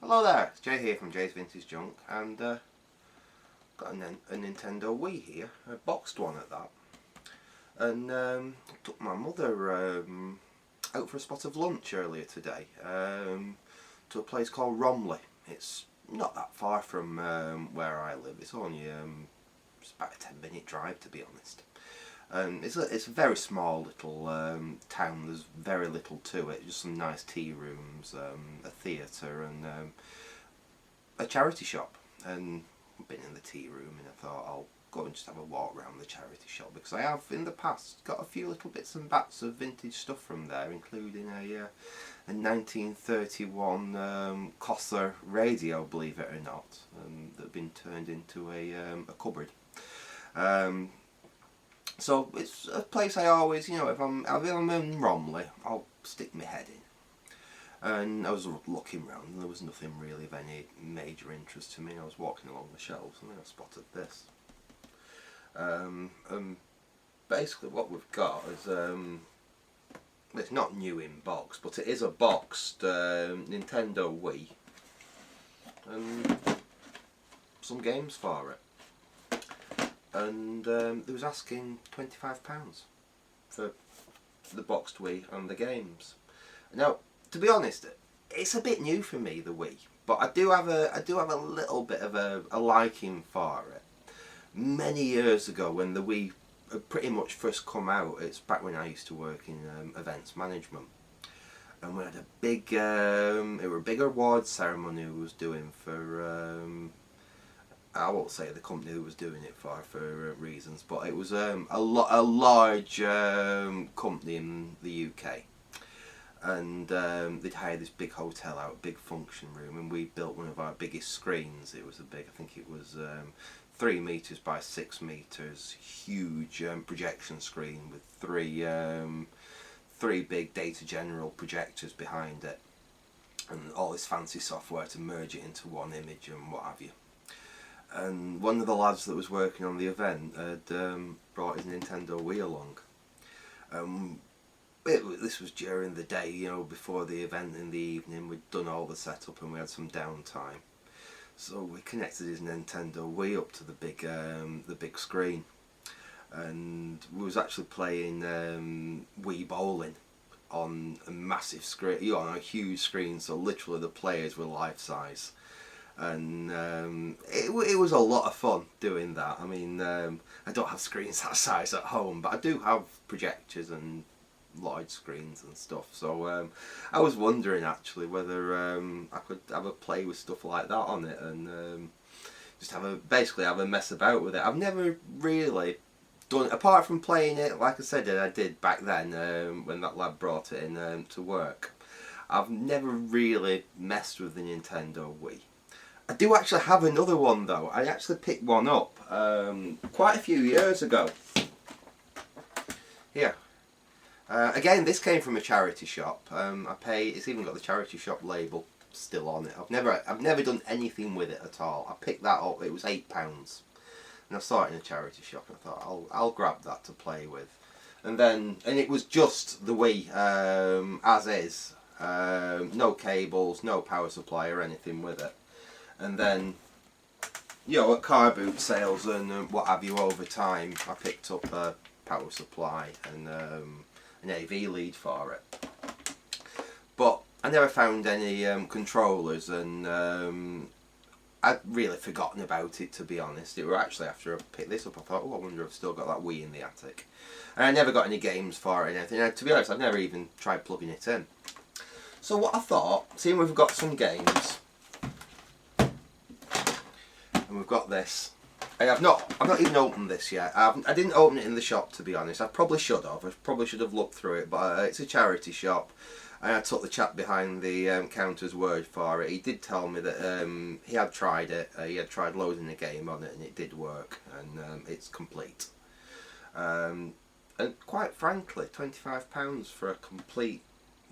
Hello there, it's Jay here from Jay's Vintage Junk, and got a Nintendo Wii here, a boxed one at that. And took my mother out for a spot of lunch earlier today, to a place called Romley. It's not that far from where I live. It's only it's about a 10-minute drive, to be honest. It's a very small little town. There's very little to it. Just some nice tea rooms, a theatre, and a charity shop. And I've been in the tea room, and I thought I'll go and just have a walk around the charity shop, because I have in the past got a few little bits and bats of vintage stuff from there, including a 1931 Cosser radio, believe it or not, that had been turned into a cupboard. So it's a place I always, if I'm in Romley, I'll stick my head in. And I was looking round, and there was nothing really of any major interest to me. I was walking along the shelves, and then I spotted this. Basically what we've got is, it's not new in box, but it is a boxed Nintendo Wii, and some games for it. And they was asking £25 for the boxed Wii and the games. Now, to be honest, it's a bit new for me, the Wii, but I do have a little bit of a liking for it. Many years ago, when the Wii had pretty much first come out, it's back when I used to work in events management, and we had a big, it were a big award ceremony we was doing for. I won't say the company who was doing it for reasons, but it was a large company in the UK, and they'd hired this big hotel out, big function room, and we built one of our biggest screens. It was a big, I think it was 3 metres by 6 metres, huge projection screen with three big Data General projectors behind it, and all this fancy software to merge it into one image and what have you. And one of the lads that was working on the event had brought his Nintendo Wii along. This was during the day, before the event in the evening. We'd done all the setup and we had some downtime. So we connected his Nintendo Wii up to the big screen. And we was actually playing Wii Bowling on a massive screen, on a huge screen, so literally the players were life-size. And it was a lot of fun doing that. I mean, I don't have screens that size at home, but I do have projectors and large screens and stuff. So I was wondering actually whether I could have a play with stuff like that on it, and just basically have a mess about with it. I've never really done, apart from playing it, like I said, I did back then when that lad brought it in to work. I've never really messed with the Nintendo Wii. I do actually have another one though. I actually picked one up quite a few years ago. Here. Again, this came from a charity shop. It's even got the charity shop label still on it. I've never done anything with it at all. I picked that up. It was £8, and I saw it in a charity shop, and I thought I'll grab that to play with. And it was just the Wii as is. No cables, no power supply or anything with it. And then, at car boot sales and what have you over time, I picked up a power supply and an AV lead for it. But I never found any controllers, and I'd really forgotten about it, to be honest. It were actually after I picked this up, I thought, I wonder if I've still got that Wii in the attic. And I never got any games for it or anything. And to be honest, I've never even tried plugging it in. So what I thought, seeing we've got some games, and we've got this. I've not even opened this yet. I didn't open it in the shop, to be honest. I probably should have. I probably should have looked through it, but it's a charity shop, and I took the chap behind the counter's word for it. He did tell me that he had tried it. He had tried loading the game on it, and it did work, and it's complete. And quite frankly, £25 for a complete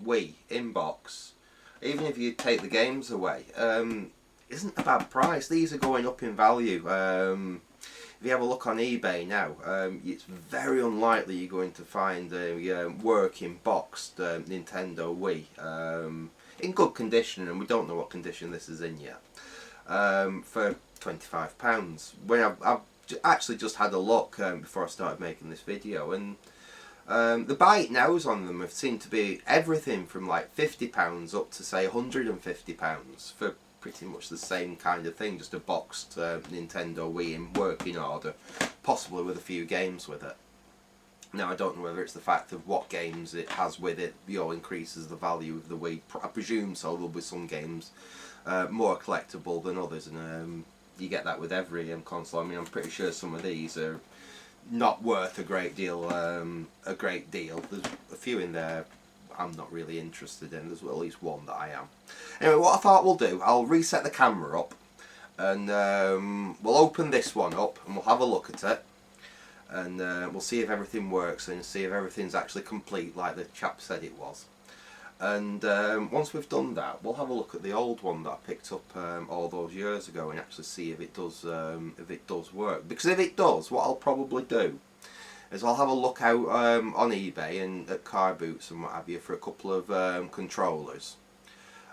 Wii in box, even if you take the games away, isn't a bad price. These are going up in value. If you have a look on eBay now, it's very unlikely you're going to find a working boxed Nintendo Wii. in good condition, and we don't know what condition this is in yet, for £25. When I've actually just had a look before I started making this video, and the buy it nows on them have seemed to be everything from like £50 up to say £150 for pretty much the same kind of thing, just a boxed Nintendo Wii in working order, possibly with a few games with it. Now I don't know whether it's the fact of what games it has with it, increases the value of the Wii. I presume so. There'll be some games more collectible than others, and you get that with every console. I mean, I'm pretty sure some of these are not worth a great deal. There's a few in there I'm not really interested in. There's at least one that I am. Anyway, what I thought we'll do, I'll reset the camera up, and we'll open this one up and we'll have a look at it, and we'll see if everything works and see if everything's actually complete like the chap said it was. And once we've done that, we'll have a look at the old one that I picked up all those years ago and actually see if it does work. Because if it does, what I'll probably do is I'll have a look out on eBay and at Car Boots and what have you for a couple of controllers,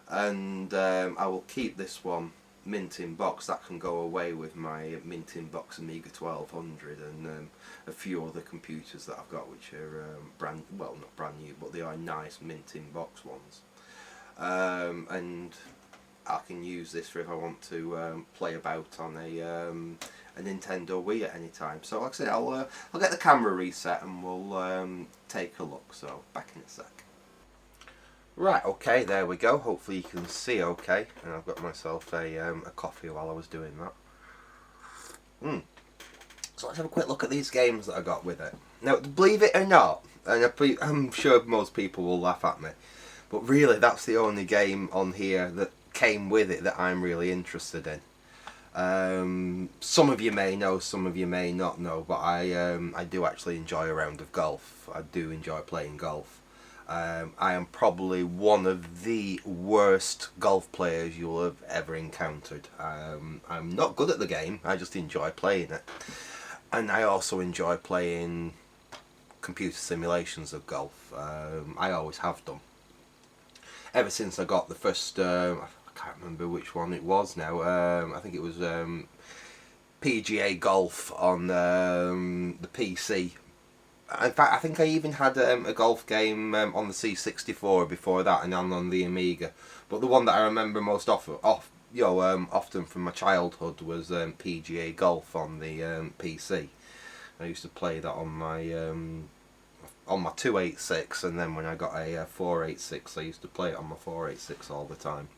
and I will keep this one mint in box. That can go away with my mint in box Amiga 1200 and a few other computers that I've got, which are not brand new, but they are nice mint in box ones, and I can use this for if I want to play about on a Nintendo Wii at any time. So like I said, I'll get the camera reset and we'll take a look. So back in a sec. Right, okay, there we go. Hopefully you can see okay. And I've got myself a coffee while I was doing that. So let's have a quick look at these games that I got with it. Now, believe it or not, and I'm sure most people will laugh at me, but really that's the only game on here that came with it that I'm really interested in. Some of you may know, some of you may not know, but I do actually enjoy a round of golf. I do enjoy playing golf. I am probably one of the worst golf players you'll have ever encountered. I'm not good at the game, I just enjoy playing it. And I also enjoy playing computer simulations of golf. I always have done. Ever since I got the first, I can't remember which one it was now, I think it was PGA Golf on the PC. In fact, I think I even had a golf game on the C64 before that, and on the Amiga. But the one that I remember most often from my childhood was PGA Golf on the PC. I used to play that on my 286, and then when I got a 486, I used to play it on my 486 all the time.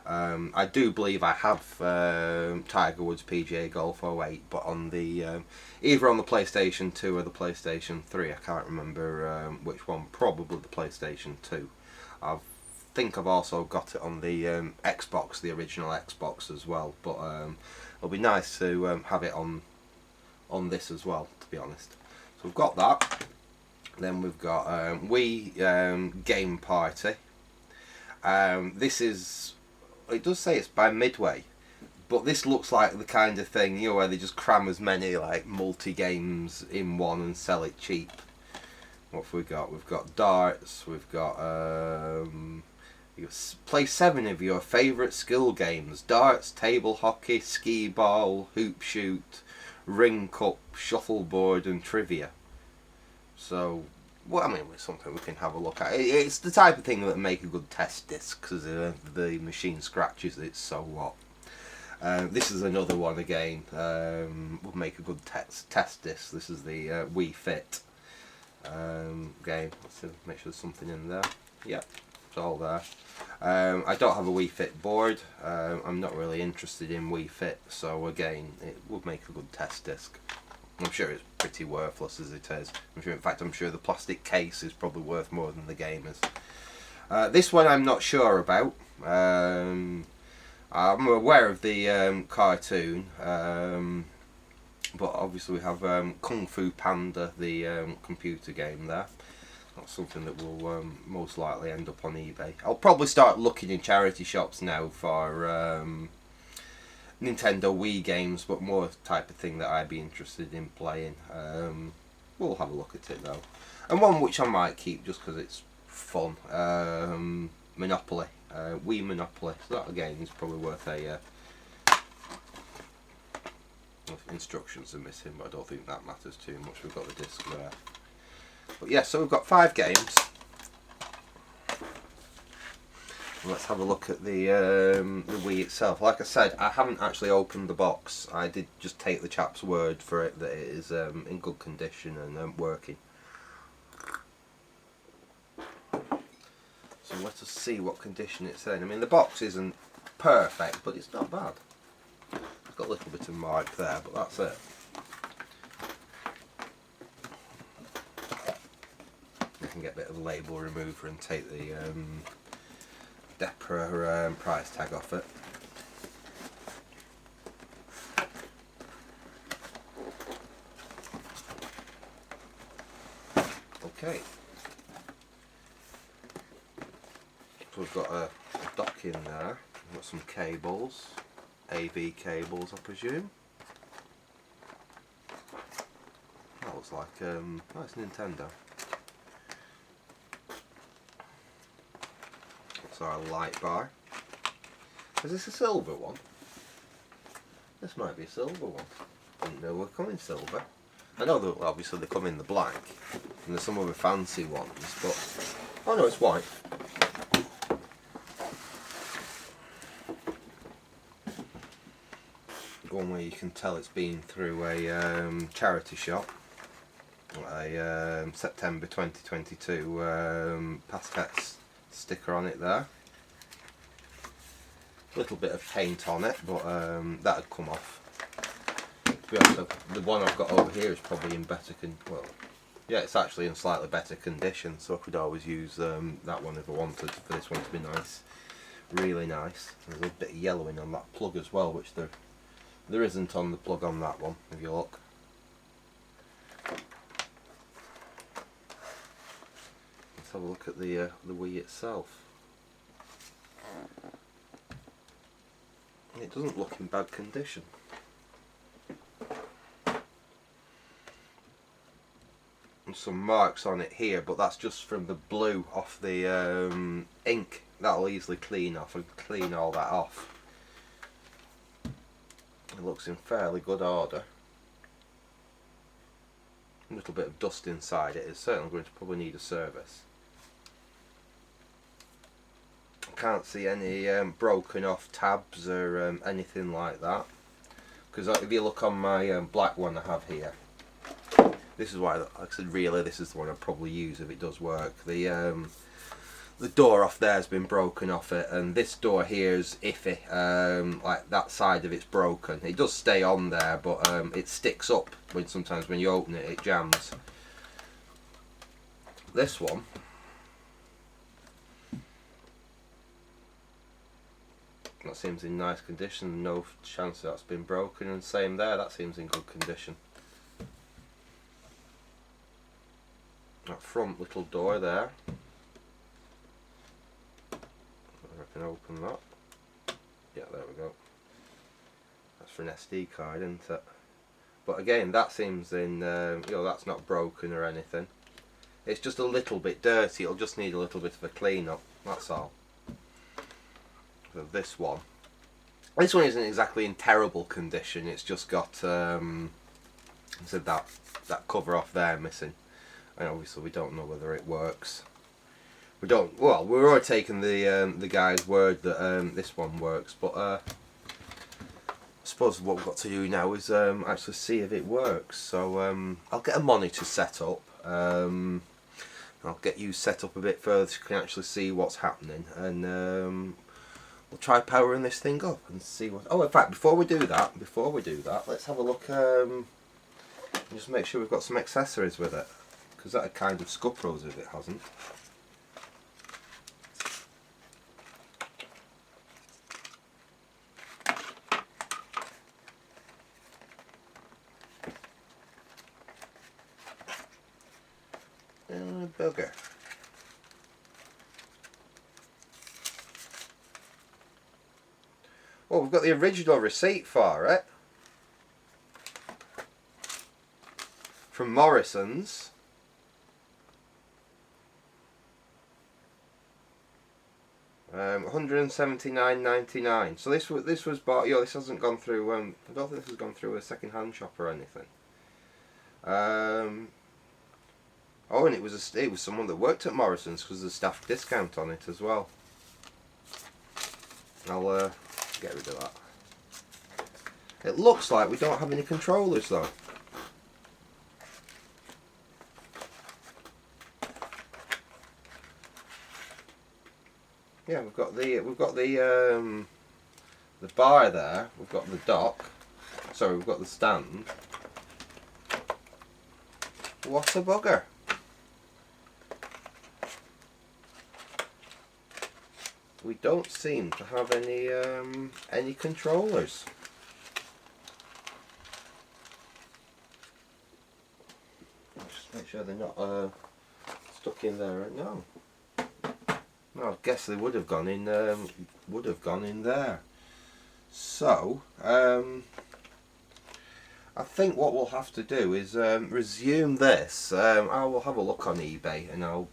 I do believe I have Tiger Woods PGA Golf 08, but on the either on the PlayStation 2 or the PlayStation 3. I can't remember which one. Probably the PlayStation 2. I think I've also got it on the Xbox, the original Xbox as well. But it'll be nice to have it on this as well, to be honest. So we've got that. Then we've got Wii Game Party. This is. It does say it's by Midway, but this looks like the kind of thing, where they just cram as many like multi-games in one and sell it cheap. What have we got? We've got darts, we've got you play 7 of your favourite skill games: darts, table hockey, skee ball, hoop shoot, ring cup, shuffleboard and trivia. So, well, I mean, it's something we can have a look at. It's the type of thing that make a good test disc, because the machine scratches it, so what. This is another one again, would make a good test disc. This is the Wii Fit game. Let's see, make sure there's something in there. Yep, it's all there. I don't have a Wii Fit board. I'm not really interested in Wii Fit, so again, it would make a good test disc. I'm sure it's pretty worthless as it is. In fact, I'm sure the plastic case is probably worth more than the game is. This one I'm not sure about. I'm aware of the cartoon, but obviously we have Kung Fu Panda, the computer game there. That's something that will most likely end up on eBay. I'll probably start looking in charity shops now for Nintendo Wii games, but more type of thing that I'd be interested in playing. We'll have a look at it though. And one which I might keep just because it's fun, Monopoly. Wii Monopoly. So that again is probably worth a... instructions are missing, but I don't think that matters too much. We've got the disc there. But yeah, so we've got 5 games. Let's have a look at the Wii itself. Like I said, I haven't actually opened the box. I did just take the chap's word for it that it is in good condition and working. So let us see what condition it's in. I mean, the box isn't perfect, but it's not bad. It's got a little bit of mark there, but that's it. I can get a bit of label remover and take the Depra price tag off it. Okay. So we've got a dock in there. We've got some cables, AV cables, I presume. That looks like oh, it's Nintendo. That's our light bar. Is this a silver one? This might be a silver one. Didn't know we're coming silver. I know that obviously they come in the black, and there's some other fancy ones, but oh no, it's white. One where you can tell it's been through a charity shop. A September 2022 Pasquette's sticker on it there. A little bit of paint on it, but that'd come off. To be honest, the one I've got over here is probably in better well, yeah, it's actually in slightly better condition, so I could always use that one if I wanted for this one to be nice, really nice. There's a bit of yellowing on that plug as well, which there isn't on the plug on that one, if you look. Let's have a look at the Wii itself. It doesn't look in bad condition. And some marks on it here, but that's just from the blue off the ink. That'll easily clean off and clean all that off. It looks in fairly good order. A little bit of dust inside it is certainly going to probably need a service. I can't see any broken off tabs or anything like that, because if you look on my black one I have here, this is why, like I said, really this is the one I'd probably use if it does work. The door off there has been broken off it, and this door here is iffy. Like that side of it's broken. It does stay on there, but it sticks up sometimes when you open it, it jams. This one, that seems in nice condition, no chance that's been broken, and same there, that seems in good condition. That front little door there, I can open that. Yeah, there we go. That's for an SD card, isn't it? But again, that seems in, you know, that's not broken or anything. It's just a little bit dirty, it'll just need a little bit of a clean up, that's all. So this one isn't exactly in terrible condition, it's just got I said that cover off there missing, and obviously we don't know whether it works. We don't, well, we're already taking the guy's word that this one works, but I suppose what we've got to do now is actually see if it works. So I'll get a monitor set up, I'll get you set up a bit further so you can actually see what's happening, and we'll try powering this thing up and see what... Oh, in fact, before we do that, let's have a look, and just make sure we've got some accessories with it, because that'd kind of scupper us if it hasn't. Bugger. Well, we've got the original receipt for it from Morrison's. £179.99. So this was bought. This hasn't gone through. I don't think this has gone through a second-hand shop or anything. Oh, and it was someone that worked at Morrison's because there's a staff discount on it as well. I'll get rid of that. It looks like we don't have any controllers though. Yeah, we've got the bar there. We've got the dock. Sorry, we've got the stand. What a bugger! We don't seem to have any controllers. Just make sure they're not stuck in there right now. Well, I guess they would have gone in. There. So, I think what we'll have to do is resume this. I will have a look on eBay and I'll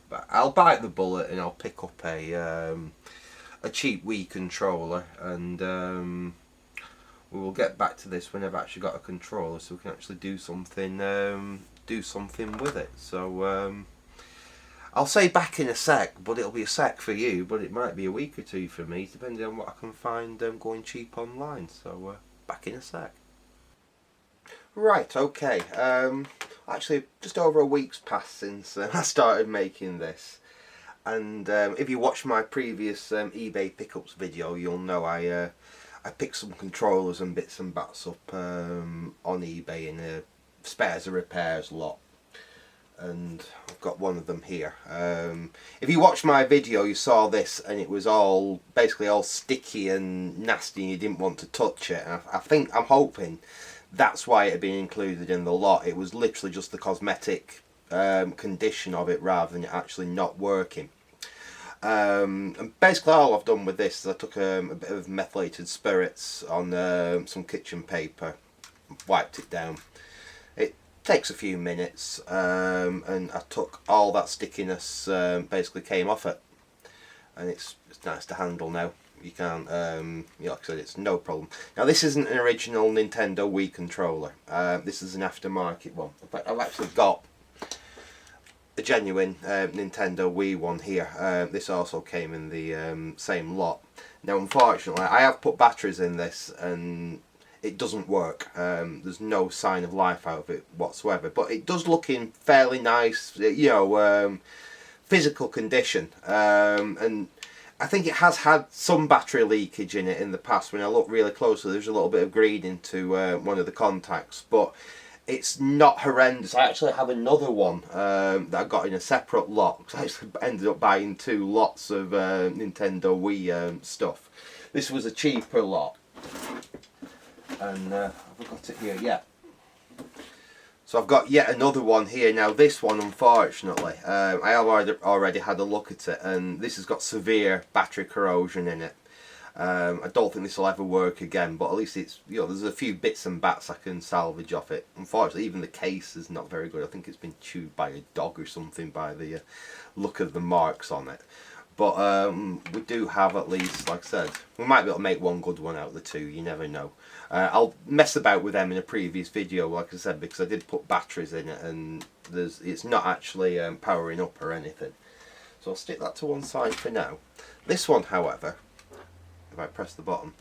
bite the bullet and I'll pick up a cheap Wii controller, and we will get back to this when I've actually got a controller, so we can actually do something with it. So I'll say back in a sec, but it'll be a sec for you, but it might be a week or two for me, depending on what I can find going cheap online. So back in a sec. Right, okay. Actually, just over a week's passed since I started making this. And if you watch my previous eBay pickups video, you'll know I picked some controllers and bits and bats up on eBay in a spares and repairs lot, and I've got one of them here. If you watched my video, you saw this, and it was basically all sticky and nasty, and you didn't want to touch it. And I'm hoping that's why it had been included in the lot. It was literally just the cosmetic condition of it rather than it actually not working. And basically all I've done with this is I took a bit of methylated spirits on some kitchen paper, wiped it down. It takes a few minutes, and I took all that stickiness, basically came off it, and it's nice to handle now. You can't, like I said, it's no problem. Now this isn't an original Nintendo Wii controller. This is an aftermarket one. In fact, I've actually got a genuine Nintendo Wii one here. This also came in the same lot. Now unfortunately I have put batteries in this and it doesn't work. There's no sign of life out of it whatsoever, but it does look in fairly nice, physical condition, and I think it has had some battery leakage in it in the past. When I look really closely, there's a little bit of green into one of the contacts, but it's not horrendous. I actually have another one that I got in a separate lot. I actually ended up buying 2 lots of Nintendo Wii stuff. This was a cheaper lot, and I've got it here. Yeah. So I've got yet another one here. Now this one, unfortunately, I have already had a look at it, and this has got severe battery corrosion in it. I don't think this will ever work again, but at least it's, there's a few bits and bats I can salvage off it. Unfortunately, even the case is not very good. I think it's been chewed by a dog or something by the look of the marks on it. But we do have at least, like I said, we might be able to make one good one out of the 2, you never know. I'll mess about with them in a previous video, like I said, because I did put batteries in it and it's not actually powering up or anything. So I'll stick that to one side for now. This one, however, if I press the button,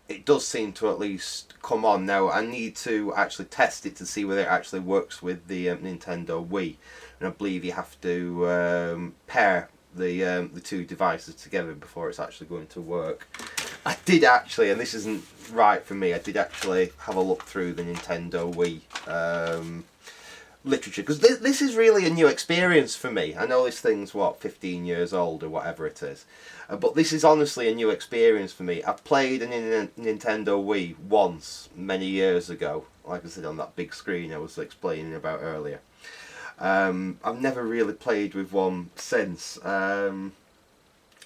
it does seem to at least come on. Now I need to actually test it to see whether it actually works with the Nintendo Wii, and I believe you have to pair the 2 devices together before it's actually going to work. I did actually, and this isn't right for me, I did actually have a look through the Nintendo Wii literature, because this is really a new experience for me. I know this thing's, what, 15 years old or whatever it is, but this is honestly a new experience for me. I've played a Nintendo Wii once, many years ago, like I said, on that big screen I was explaining about earlier. I've never really played with one since. I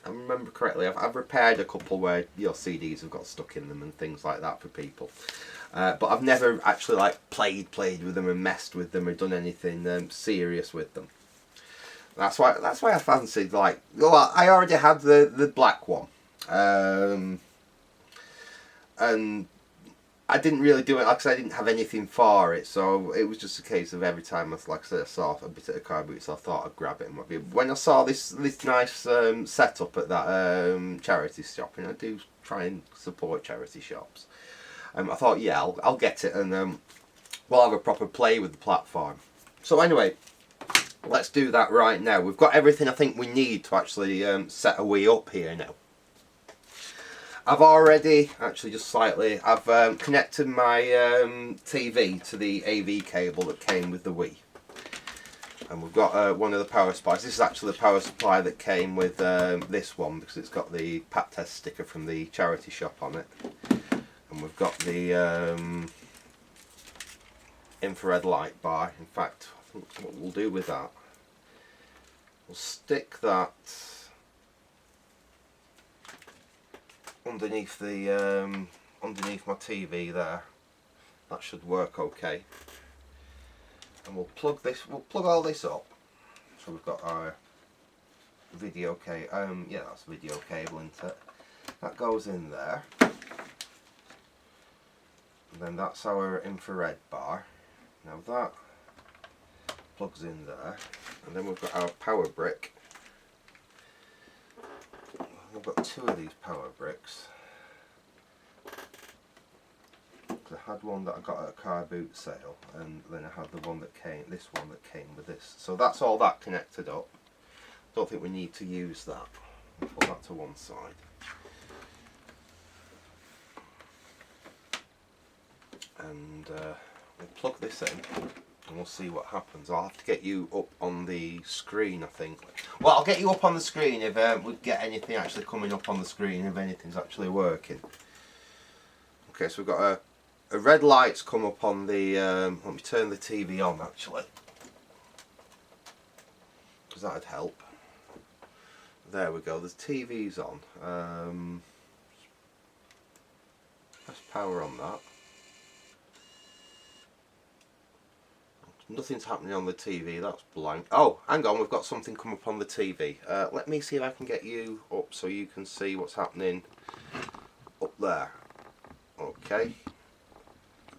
remember correctly, I've repaired a couple where CDs have got stuck in them and things like that for people. But I've never actually played with them and messed with them or done anything serious with them. That's why I fancied, like, well, I already had the black one, and I didn't really do it, like I said, I didn't have anything for it, so it was just a case of every time like I said, I saw a bit of a car boot, so I thought I'd grab it and what have you. When I saw this nice setup at that charity shop, and I do try and support charity shops, I thought, yeah, I'll get it, and we'll have a proper play with the platform. So anyway, let's do that right now. We've got everything I think we need to actually set a Wii up here now. I've already, actually just slightly, I've connected my TV to the AV cable that came with the Wii. And we've got one of the power supplies. This is actually the power supply that came with this one, because it's got the Pat Test sticker from the charity shop on it. And we've got the infrared light bar. In fact, I think what we'll do with that, we'll stick that underneath the underneath my TV there. That should work okay. And we'll plug all this up. So we've got our video cable. Yeah, that's video cable, isn't it? That goes in there. And then that's our infrared bar. Now that plugs in there. And then we've got our power brick. I've got two of these power bricks. I had one that I got at a car boot sale, and then I had the one that came, this one that came with this. So that's all that connected up. Don't think we need to use that. I'll put that to one side. And we'll plug this in, and we'll see what happens. I'll have to get you up on the screen, I think. Well, I'll get you up on the screen if we get anything actually coming up on the screen, if anything's actually working. Okay, so we've got a red light's come up on the, let me turn the TV on actually, because that'd help. There we go, the TV's on. Press power on that. Nothing's happening on the TV, that's blank. Oh, hang on, we've got something come up on the TV. Let me see if I can get you up so you can see what's happening up there. Okay.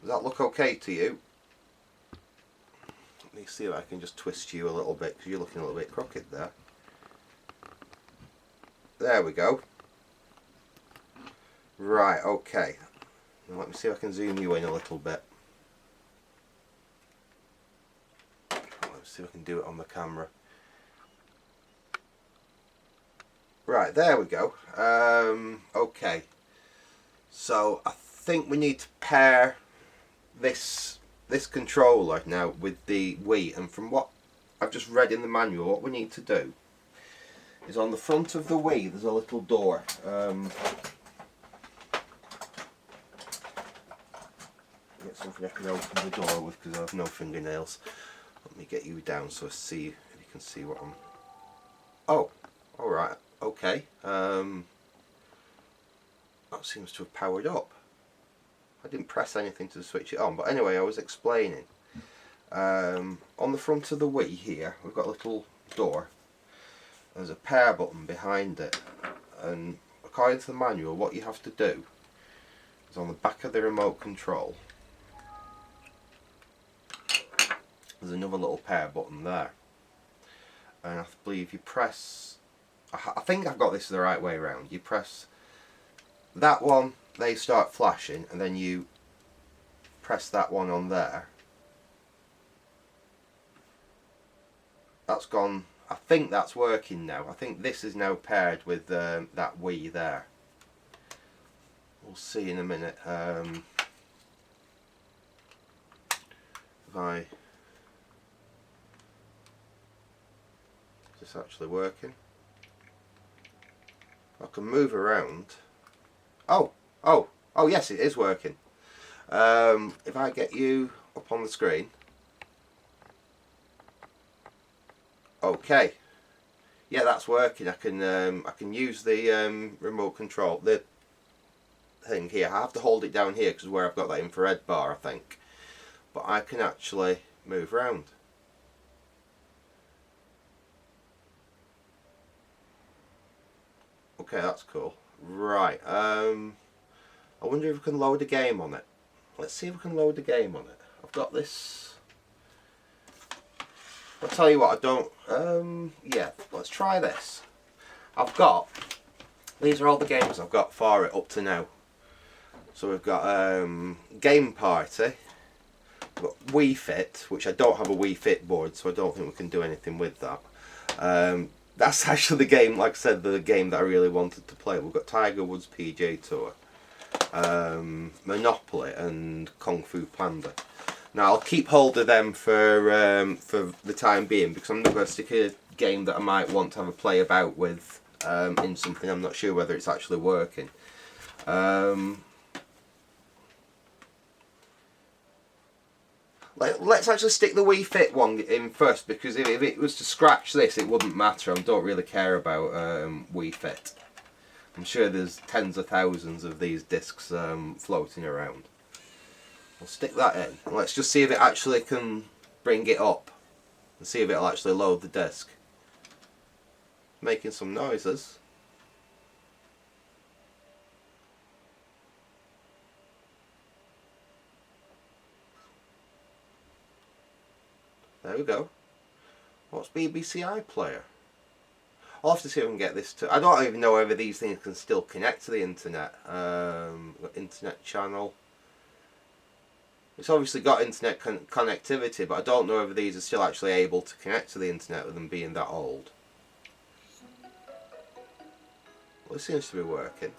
Does that look okay to you? Let me see if I can just twist you a little bit, because you're looking a little bit crooked there. There we go. Right, okay. Now let me see if I can zoom you in a little bit. Let's see if I can do it on the camera. Right, there we go. Okay. So I think we need to pair this controller now with the Wii, and from what I've just read in the manual, what we need to do is on the front of the Wii there's a little door. Get something I can open the door with, because I have no fingernails. Let me get you down so I see if you can see what I'm... Oh, alright, okay. That seems to have powered up. I didn't press anything to switch it on, but anyway, I was explaining. On the front of the Wii here, we've got a little door. There's a power button behind it, and according to the manual, what you have to do is on the back of the remote control, there's another little power button there, and I believe you press, I think I've got this the right way around, you press that one, they start flashing, and then you press that one on there. That's gone. I think that's working now. I think this is now paired with that Wii there. We'll see in a minute. If I... Is this actually working? I can move around. Oh yes, it is working. If I get you up on the screen. Okay. Yeah, that's working. I can use the remote control, the thing here. I have to hold it down here because where I've got that infrared bar, I think. But I can actually move around. Okay, that's cool. Right. I wonder if we can load a game on it. Let's see if we can load a game on it. I've got this. I'll tell you what, I don't. Yeah, let's try this. I've got. These are all the games I've got for it up to now. So we've got Game Party. We've got Wii Fit, which I don't have a Wii Fit board, so I don't think we can do anything with that. That's actually the game, like I said, the game that I really wanted to play. We've got Tiger Woods PGA Tour, Monopoly, and Kung Fu Panda. Now I'll keep hold of them for the time being, because I'm not going to stick a game that I might want to have a play about with in something I'm not sure whether it's actually working. Let's actually stick the Wii Fit one in first, because if it was to scratch this, it wouldn't matter. I don't really care about Wii Fit. I'm sure there's tens of thousands of these discs floating around. We'll stick that in. And let's just see if it actually can bring it up. And see if it'll actually load the disc. Making some noises. There we go. What's BBC iPlayer? I'll have to see if I can get this to... I don't even know whether these things can still connect to the internet. Internet channel. It's obviously got internet connectivity, but I don't know whether these are still actually able to connect to the internet with them being that old. Well, it seems to be working.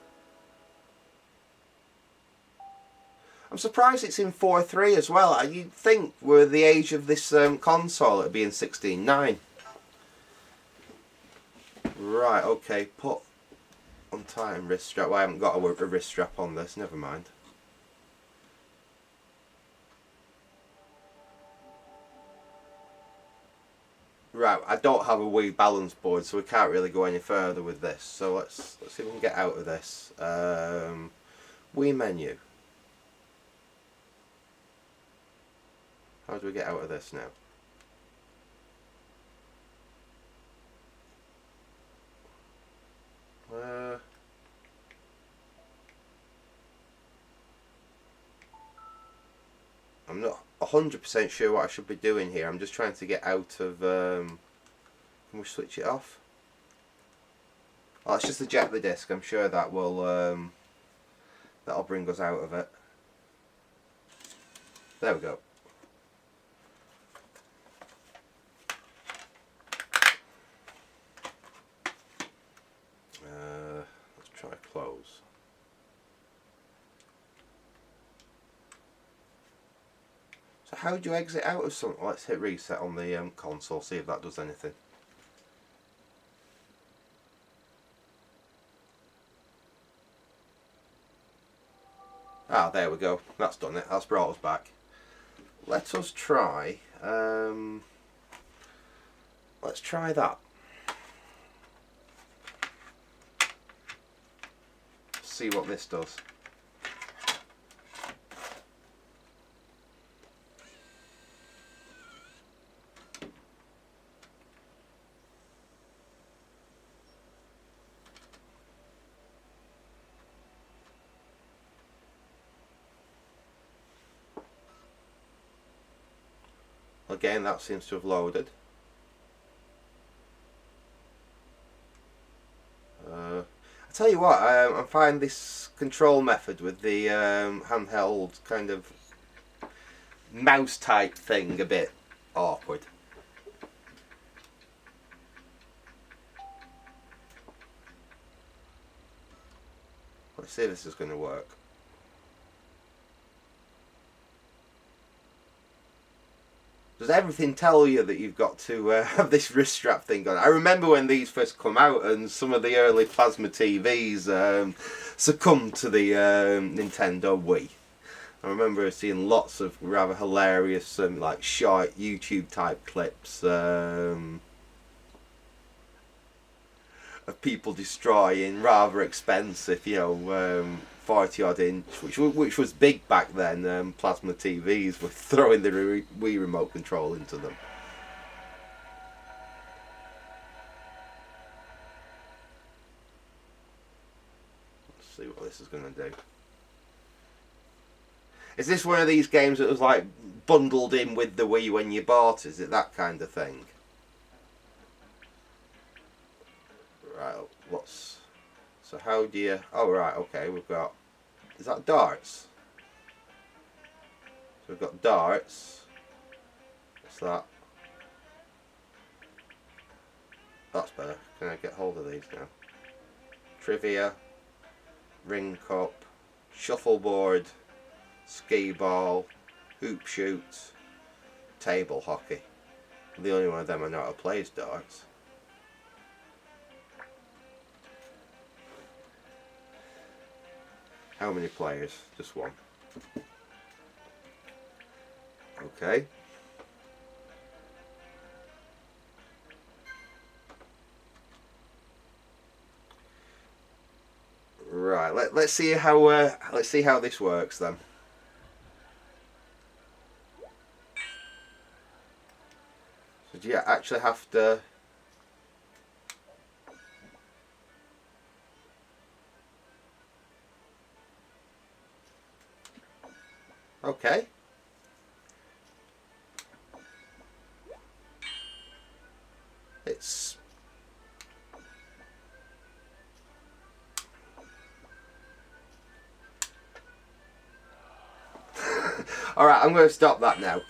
I'm surprised it's in 4.3 as well. You'd think with the age of this console it'd be in 16.9. Right, okay, put untighten wrist strap. Well, I haven't got a wrist strap on this, never mind. Right, I don't have a Wii balance board, so we can't really go any further with this. So let's see if we can get out of this. Wii menu. How do we get out of this now? I'm not 100% sure what I should be doing here. I'm just trying to get out of... can we switch it off? Oh, let's just eject the disc. I'm sure that will... that'll bring us out of it. There we go. Let's try close. So how do you exit out of something? Let's hit reset on the console, see if that does anything. Ah, there we go. That's done it. That's brought us back. Let us try... let's try that. See what this does. Again, that seems to have loaded. I tell you what, I find this control method with the handheld kind of mouse type thing a bit awkward. Let's see if this is going to work. Does everything tell you that you've got to have this wrist strap thing on? I remember when these first come out and some of the early plasma TVs succumbed to the Nintendo Wii. I remember seeing lots of rather hilarious like short YouTube type clips of people destroying rather expensive, you know, 40 odd inch, which was big back then, plasma TVs, with throwing the Wii remote control into them. this is going to do. Is this one of these games that was like bundled in with the Wii when you bought? Is it that kind of thing? Right, what's... So how do you... Oh right, okay, we've got... Is that darts? So we've got darts. What's that? That's better. Can I get hold of these now? Trivia, ring cup, shuffleboard, skee ball, hoop shoot, table hockey. The only one of them I know how to play is darts. How many players? Just one. Okay. Right. Let's see how this works then. So do you actually have to? Okay. It's... Alright, I'm going to stop that now.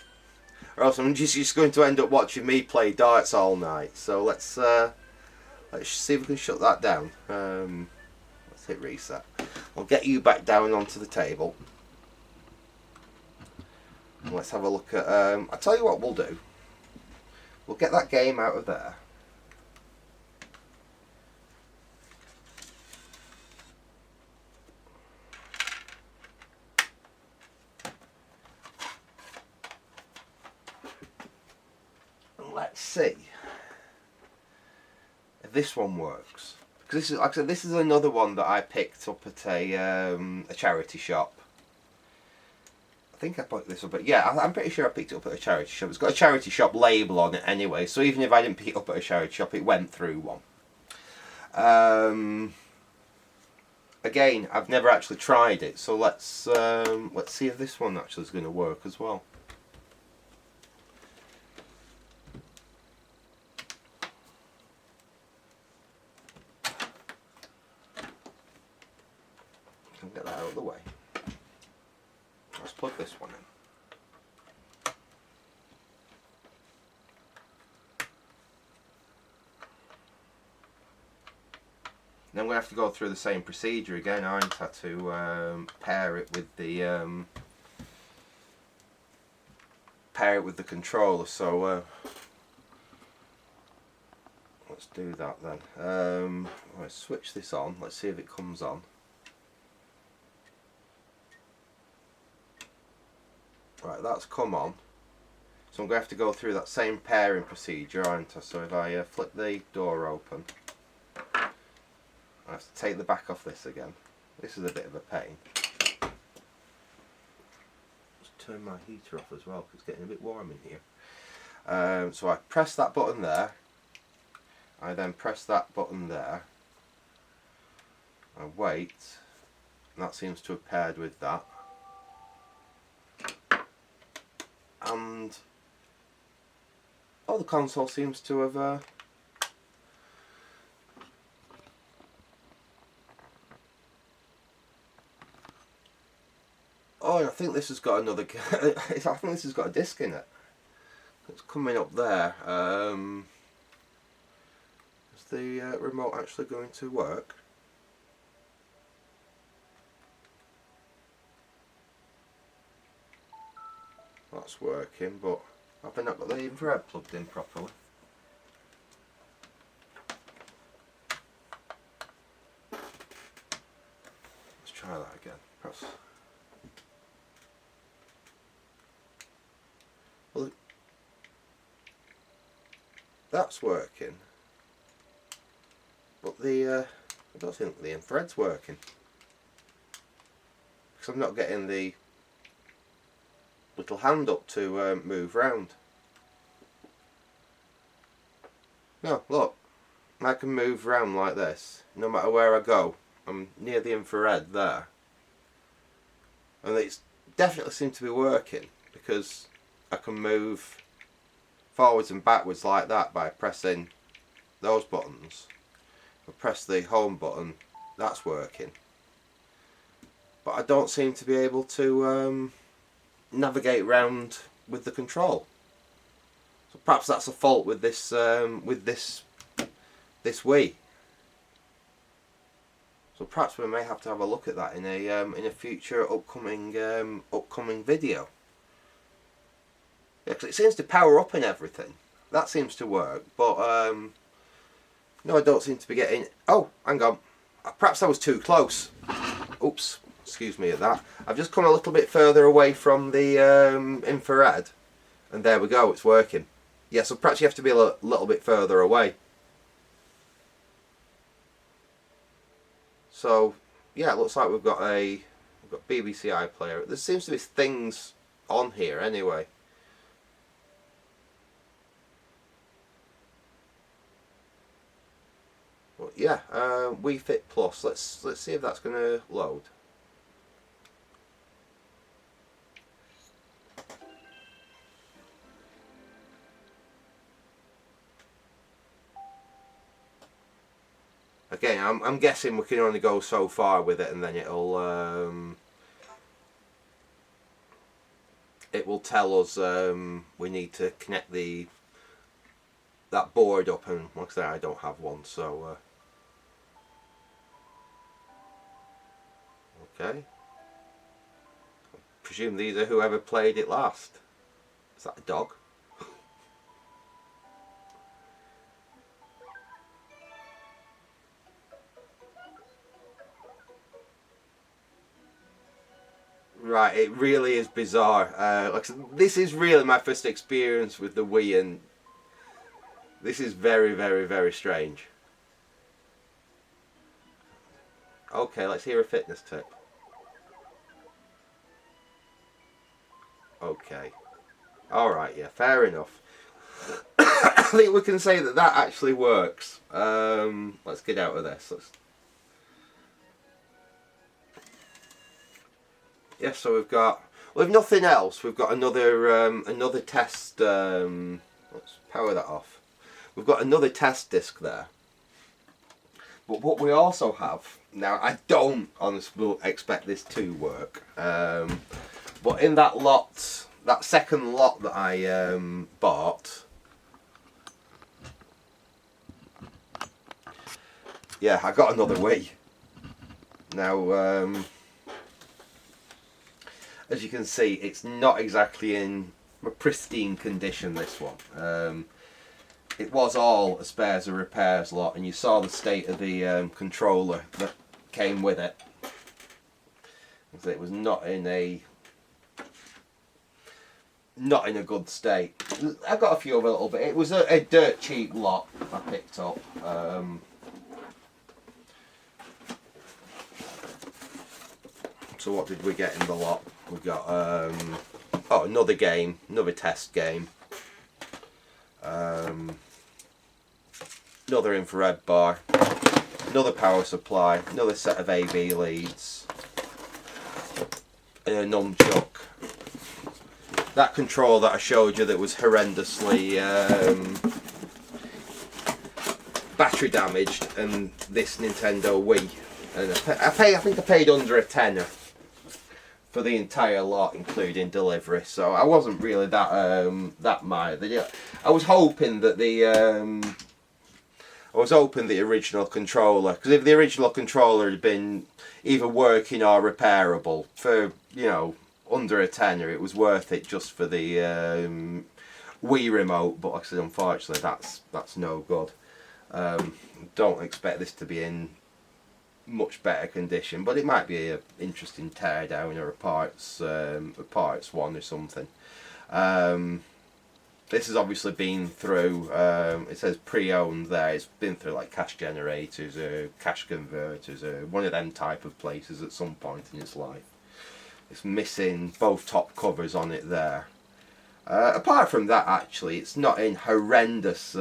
Or else I'm just going to end up watching me play darts all night. So let's see if we can shut that down. Let's hit reset. I'll get you back down onto the table. And let's have a look at... I'll tell you what we'll do. We'll get that game out of there. Let's see if this one works. Because this is, like I said, this is another one that I picked up at a charity shop. I think I picked this up, but yeah, I'm pretty sure I picked it up at a charity shop. It's got a charity shop label on it anyway, so even if I didn't pick it up at a charity shop, it went through one. Again, I've never actually tried it, so let's see if this one actually is going to work as well. Get that out of the way. Let's plug this one in. Then I'm going to have to go through the same procedure again, aren't I, to pair it with the controller. So let's do that then. Let's switch this on. Let's see if it comes on. Right, that's come on. So I'm going to have to go through that same pairing procedure, aren't I? So if I flip the door open, I have to take the back off this again. This is a bit of a pain. Just turn my heater off as well because it's getting a bit warm in here. So I press that button there. I then press that button there. I wait. And that seems to have paired with that. And the console seems to have I think this has got another I think this has got a disc in it. It's coming up there. Is the remote actually going to work? That's working, but I've not got the infrared plugged in properly. Let's try that again. Perhaps. Well, that's working, but I don't think the infrared's working because I'm not getting the little hand up to move round. No, look, I can move round like this no matter where I go. I'm near the infrared there, and it's definitely seems to be working because I can move forwards and backwards like that by pressing those buttons. If I press the home button, that's working, but I don't seem to be able to navigate around with the control. So perhaps that's a fault with this this Wii. So perhaps we may have to have a look at that in a future upcoming video. Yeah, 'cause it seems to power up and everything. That seems to work, but no, I don't seem to be getting. Oh, hang on. Perhaps I was too close. Oops, excuse me at that. I've just come a little bit further away from the infrared, and there we go. It's working. Yeah, so perhaps you have to be a little bit further away. So yeah, it looks like we've got BBC iPlayer. There seems to be things on here anyway. But yeah, Wii Fit Plus. Let's see if that's going to load. Again, I'm guessing we can only go so far with it, and then it will tell us we need to connect that board up, and like I say, I don't have one, so okay. I presume these are whoever played it last. Is that a dog? Right, it really is bizarre. Like this is really my first experience with the Wii, and this is very, very, very strange. Okay, let's hear a fitness tip. Okay. Alright, yeah, fair enough. I think we can say that that actually works. Let's get out of this. Yeah, so we've got, well, if nothing else, we've got another test. Let's power that off. We've got another test disc there. But what we also have now, I don't honestly expect this to work. But in that lot, that second lot that I bought, yeah, I got another Wii. Now, as you can see, it's not exactly in a pristine condition, this one. It was all a spares and repairs lot, and you saw the state of the controller that came with it. It was not in a good state. I got a few of a little bit. It was a dirt cheap lot I picked up. So what did we get in the lot? We got another game, another test game, another infrared bar, another power supply, another set of AV leads, and a nunchuck. That control that I showed you that was horrendously battery damaged, and this Nintendo Wii. And I think I paid under a tenner for the entire lot, including delivery. So I wasn't really that mired. I was hoping that the original controller, because if the original controller had been either working or repairable for under a tenner, it was worth it just for the Wii remote. But like I said, unfortunately, that's no good. Don't expect this to be in much better condition, but it might be an interesting tear down or a parts one or something. This has obviously been through, it says pre-owned there, it's been through like cash generators or cash converters or one of them type of places at some point in its life. It's missing both top covers on it there. Apart from that, actually, it's not in horrendous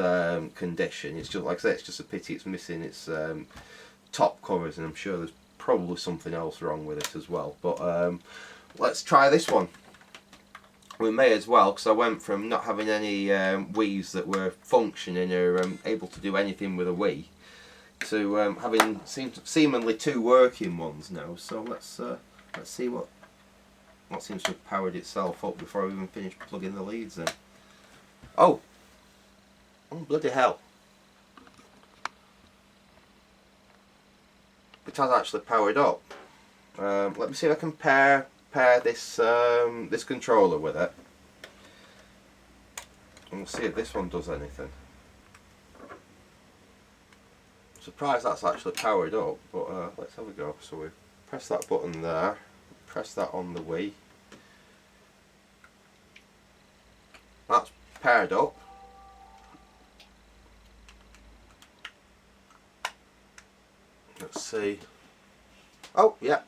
condition. It's just, like I say, it's just a pity it's missing its top covers, and I'm sure there's probably something else wrong with it as well. But let's try this one. We may as well, because I went from not having any Wiis that were functioning or able to do anything with a Wii to having seemingly 2 working ones now. So let's see what seems to have powered itself up before I even finish plugging the leads in. Oh bloody hell! It has actually powered up. Let me see if I can pair this this controller with it, and we'll see if this one does anything. I'm surprised that's actually powered up, but let's have a go. So we press that button there, press that on the Wii. That's paired up. Let's see. Oh, yeah.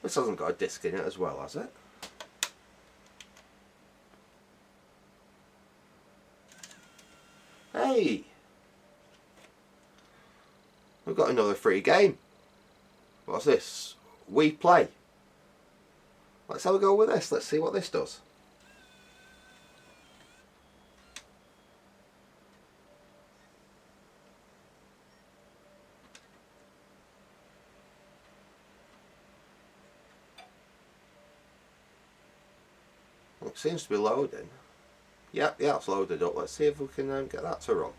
This hasn't got a disc in it as well, has it? Hey! We've got another free game. What's this? Wii Play. Let's have a go with this. Let's see what this does. It seems to be loading. Yeah, it's loaded up. Let's see if we can get that to run.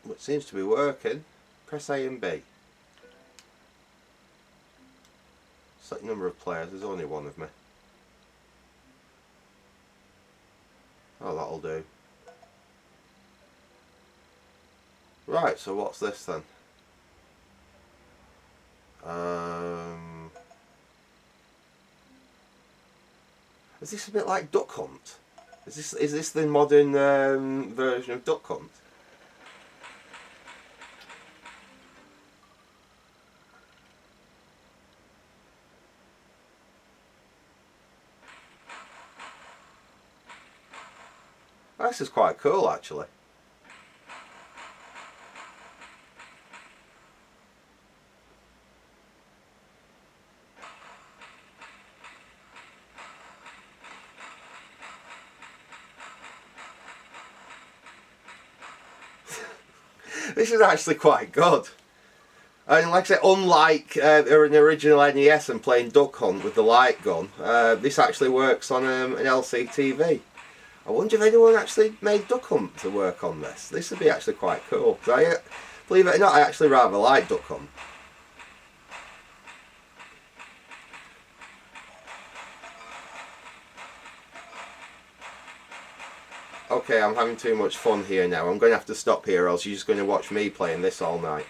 It seems to be working. Press A and B. Select number of players. There's only one of me. Oh, that'll do. Right, so what's this then? Is this a bit like Duck Hunt? Is this the modern version of Duck Hunt? This is quite cool, actually. This is actually quite good. And like I say, unlike an original NES and playing Duck Hunt with the light gun, this actually works on an LCTV. I wonder if anyone actually made Duck Hunt to work on this. This would be actually quite cool. Believe it or not, I actually rather like Duck Hunt. Okay, I'm having too much fun here now. I'm going to have to stop here, or else you're just going to watch me playing this all night.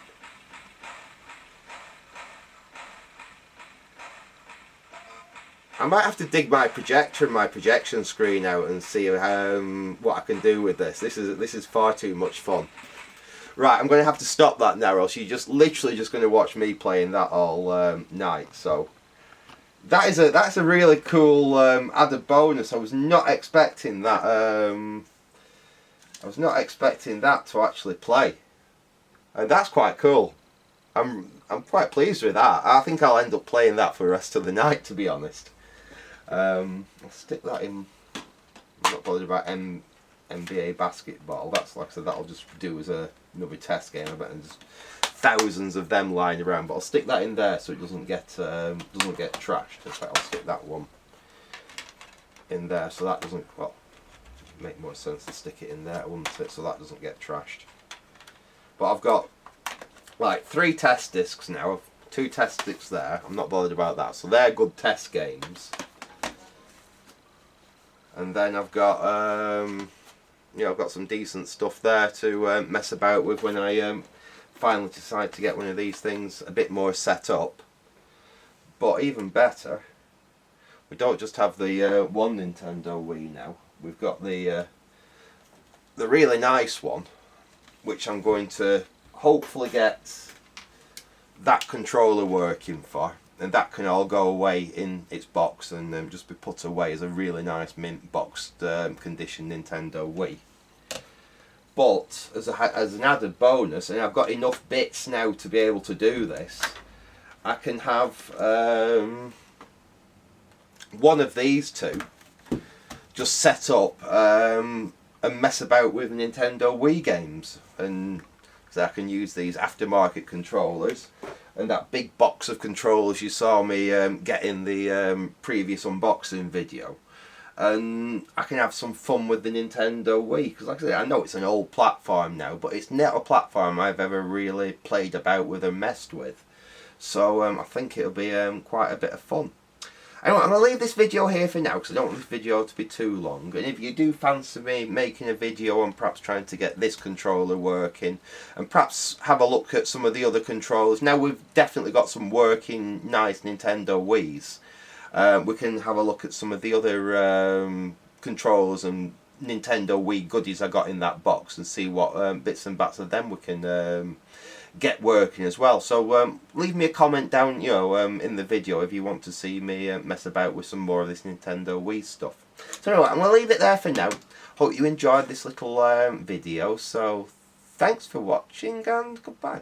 I might have to dig my projector and my projection screen out and see what I can do with this. This is far too much fun. Right, I'm going to have to stop that now, or else you're just literally just going to watch me playing that all night. So that's a really cool added bonus. I was not expecting that. I was not expecting that to actually play, and that's quite cool. I'm quite pleased with that. I think I'll end up playing that for the rest of the night, to be honest. I'll stick that in. I'm not bothered about NBA basketball. That's like I said, that'll just do as another test game. I bet there's thousands of them lying around, but I'll stick that in there so it doesn't get trashed. In fact, I'll stick that one in there so that doesn't. Well, it'd make more sense to stick it in there, wouldn't it? So that doesn't get trashed. But I've got like 3 test discs now. 2 test discs there. I'm not bothered about that. So they're good test games. And then I've got I've got some decent stuff there to mess about with when I finally decide to get one of these things a bit more set up. But even better, We don't just have the one Nintendo Wii now. We've got the really nice one, which I'm going to hopefully get that controller working for, and that can all go away in its box and just be put away as a really nice mint boxed condition Nintendo Wii. But as an added bonus, and I've got enough bits now to be able to do this, I can have one of these two just set up and mess about with Nintendo Wii games, and so I can use these aftermarket controllers and that big box of controllers you saw me get in the previous unboxing video, and I can have some fun with the Nintendo Wii, because like I said, I know it's an old platform now, but it's not a platform I've ever really played about with and messed with, so I think it'll be quite a bit of fun. Anyway, I'm going to leave this video here for now because I don't want this video to be too long. And if you do fancy me making a video on perhaps trying to get this controller working, and perhaps have a look at some of the other controllers. Now we've definitely got some working nice Nintendo Wiis. We can have a look at some of the other controllers and Nintendo Wii goodies I got in that box and see what bits and bats of them we can get working as well. So leave me a comment down, in the video if you want to see me mess about with some more of this Nintendo Wii stuff. So anyway, I'm going to leave it there for now. Hope you enjoyed this little video. So thanks for watching and goodbye.